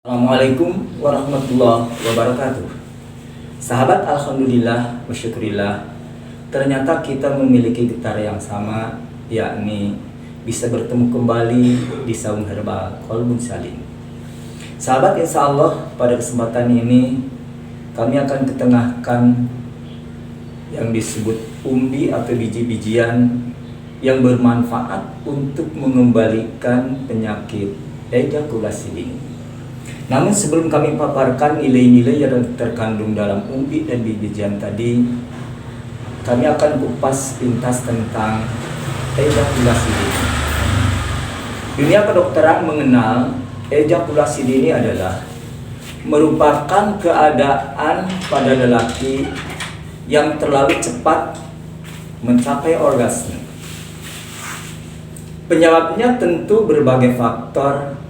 Assalamualaikum warahmatullahi wabarakatuh. Sahabat, alhamdulillah wa syukurillah, ternyata kita memiliki getah yang sama, yakni bisa bertemu kembali di Saung Herbal Qalbun Salim. Sahabat, insya Allah pada kesempatan ini kami akan ketengahkan yang disebut umbi atau biji-bijian yang bermanfaat untuk mengembalikan penyakit ejakulasi dini. Namun sebelum kami paparkan nilai-nilai yang terkandung dalam umbi dan biji-bijian tadi, kami akan kupas pintas tentang ejakulasi dini. Dunia kedokteran mengenal ejakulasi dini adalah merupakan keadaan pada lelaki yang terlalu cepat mencapai orgasme. Penyebabnya tentu berbagai faktor.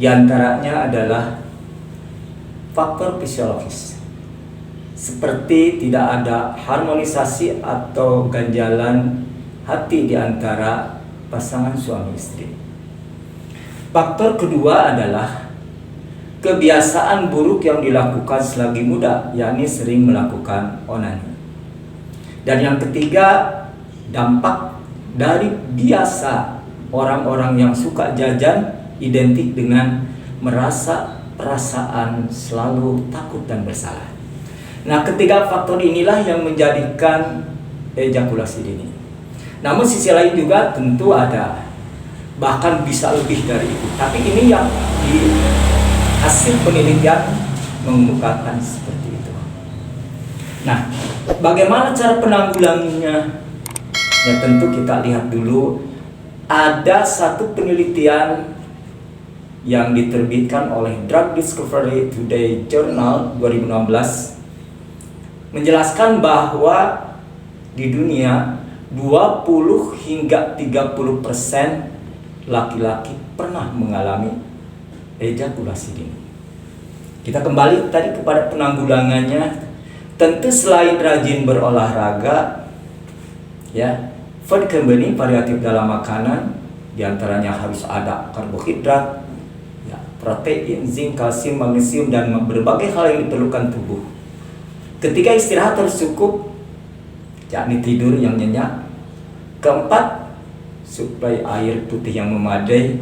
Di antaranya adalah faktor fisiologis, seperti tidak ada harmonisasi atau ganjalan hati di antara pasangan suami istri. Faktor kedua adalah kebiasaan buruk yang dilakukan selagi muda, yakni sering melakukan onani. Dan yang ketiga, dampak dari biasa orang-orang yang suka jajan identik dengan merasa perasaan selalu takut dan bersalah. Nah, ketiga faktor inilah yang menjadikan ejakulasi dini. Namun sisi lain juga tentu ada, bahkan bisa lebih dari itu. Tapi ini yang di hasil penelitian mengemukakan seperti itu. Nah, bagaimana cara penanggulangannya? Ya tentu kita lihat dulu, ada satu penelitian yang diterbitkan oleh Drug Discovery Today Journal 2016 menjelaskan bahwa di dunia 20 hingga 30% laki-laki pernah mengalami ejakulasi dini. Kita kembali tadi kepada penanggulangannya. Tentu selain rajin berolahraga, ya, food company variatif dalam makanan, diantaranya harus ada karbohidrat, protein, zinc, kalsium, magnesium, dan berbagai hal yang diperlukan tubuh. Ketika istirahat harus cukup, yakni tidur yang nyenyak. Keempat, suplai air putih yang memadai.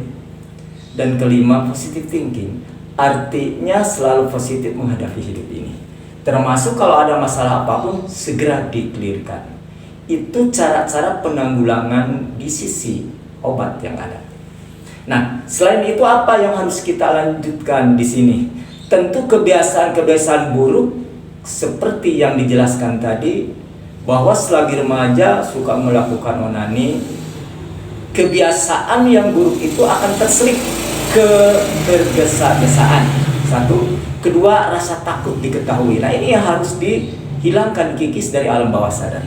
Dan kelima, positive thinking. Artinya selalu positif menghadapi hidup ini. Termasuk kalau ada masalah apapun, segera dikelirkan. Itu cara-cara penanggulangan di sisi obat yang ada. Nah, selain itu apa yang harus kita lanjutkan di sini? Tentu kebiasaan-kebiasaan buruk seperti yang dijelaskan tadi, bahwa selagi remaja suka melakukan onani, kebiasaan yang buruk itu akan terselip ke bergesa-gesaan. Satu, kedua, rasa takut diketahui. Nah, ini yang harus dihilangkan, kikis dari alam bawah sadar.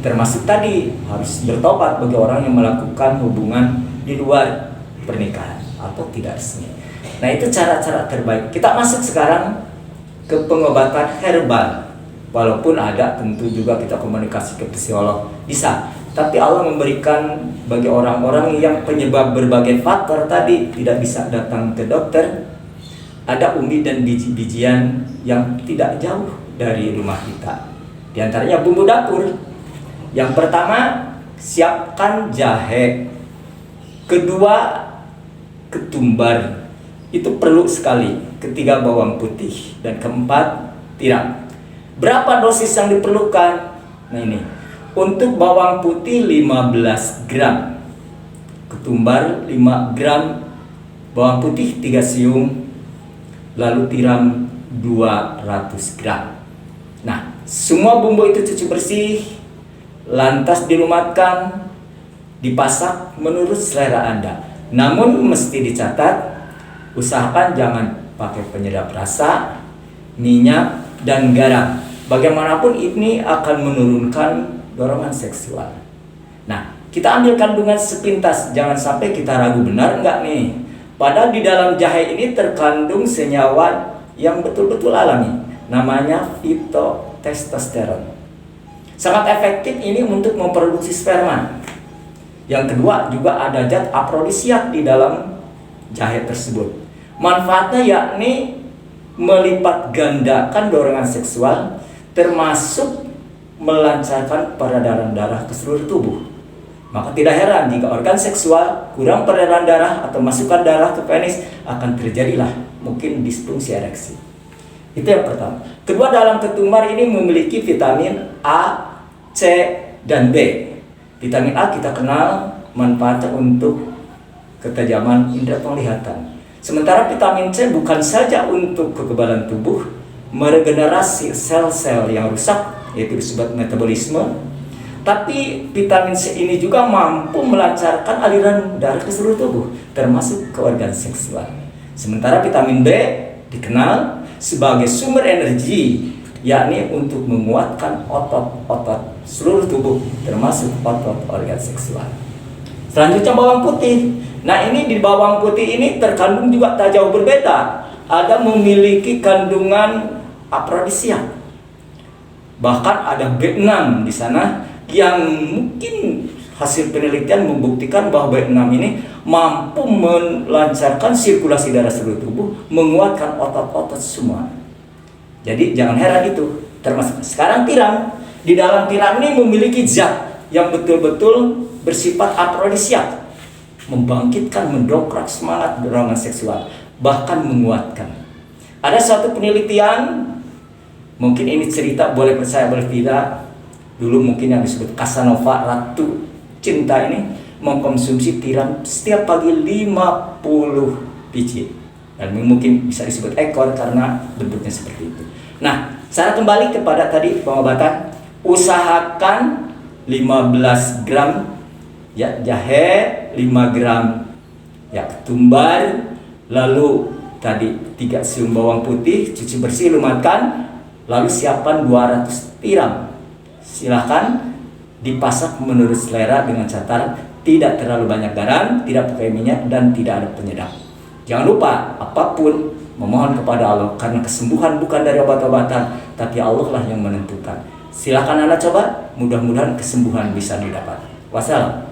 Termasuk tadi harus bertobat bagi orang yang melakukan hubungan di luar pernikahan atau tidak resmi. Nah, itu cara-cara terbaik. Kita masuk sekarang ke pengobatan herbal. Walaupun ada tentu juga kita komunikasi ke psikolog, bisa. Tapi Allah memberikan bagi orang-orang yang penyebab berbagai faktor tadi tidak bisa datang ke dokter, ada umbi dan biji-bijian yang tidak jauh dari rumah kita. Di antaranya bumbu dapur. Yang pertama, siapkan jahe. Kedua, ketumbar, itu perlu sekali. Ketiga, bawang putih. Dan keempat, tiram. Berapa dosis yang diperlukan? Nah, ini untuk bawang putih 15 gram, ketumbar 5 gram, bawang putih 3 siung, lalu tiram 200 gram. Nah, semua bumbu itu cuci bersih, lantas dilumatkan, dipasak menurut selera Anda. Namun mesti dicatat, usahakan jangan pakai penyedap rasa, minyak, dan garam. Bagaimanapun ini akan menurunkan dorongan seksual. Nah, kita ambil kandungan sepintas, jangan sampai kita ragu benar enggak nih. Padahal di dalam jahe ini terkandung senyawa yang betul-betul alami, namanya fitotestosteron. Sangat efektif ini untuk memproduksi sperma. Yang kedua, juga ada zat afrodisiak di dalam jahe tersebut. Manfaatnya yakni melipat gandakan dorongan seksual, termasuk melancarkan peredaran darah ke seluruh tubuh. Maka tidak heran jika organ seksual kurang peredaran darah atau masukkan darah ke penis, akan terjadilah mungkin disfungsi ereksi. Itu yang pertama. Kedua, dalam ketumbar ini memiliki vitamin A, C, dan B. Vitamin A kita kenal manfaatnya untuk ketajaman indera penglihatan. Sementara vitamin C bukan saja untuk kekebalan tubuh, meregenerasi sel-sel yang rusak, yaitu disebut metabolisme, tapi vitamin C ini juga mampu melancarkan aliran darah ke seluruh tubuh, termasuk ke organ seksual. Sementara vitamin B dikenal sebagai sumber energi, yakni untuk menguatkan otot-otot seluruh tubuh, termasuk otot organ seksual. Selanjutnya bawang putih. Nah, ini di bawang putih ini terkandung juga tak jauh berbeda. Ada memiliki kandungan afrodisiak. Bahkan ada B6 di sana yang mungkin hasil penelitian membuktikan bahwa B6 ini mampu melancarkan sirkulasi darah seluruh tubuh, menguatkan otot-otot semua. Jadi jangan heran itu. Termasuk sekarang tiram. Di dalam tiram ini memiliki zat yang betul-betul bersifat afrodisiak, membangkitkan, mendongkrak semangat dorongan seksual, bahkan menguatkan. Ada suatu penelitian, mungkin ini cerita, boleh percaya boleh tidak. Dulu mungkin yang disebut Casanova, ratu cinta ini, mengkonsumsi tiram setiap pagi 50 biji. Dan mungkin bisa disebut ekor karena bentuknya seperti itu. Nah, saya kembali kepada tadi pengobatan. Usahakan 15 gram ya jahe, 5 gram ya ketumbar, lalu tadi 3 siung bawang putih, cuci bersih, lumatkan, lalu siapkan 200 tiram. Silahkan dipasak menurut selera dengan catatan tidak terlalu banyak garam, tidak pakai minyak, dan tidak ada penyedap. Jangan lupa apapun memohon kepada Allah, karena kesembuhan bukan dari obat-obatan, tapi Allah lah yang menentukan. Silahkan Anda coba, mudah-mudahan kesembuhan bisa didapat. Wassalam.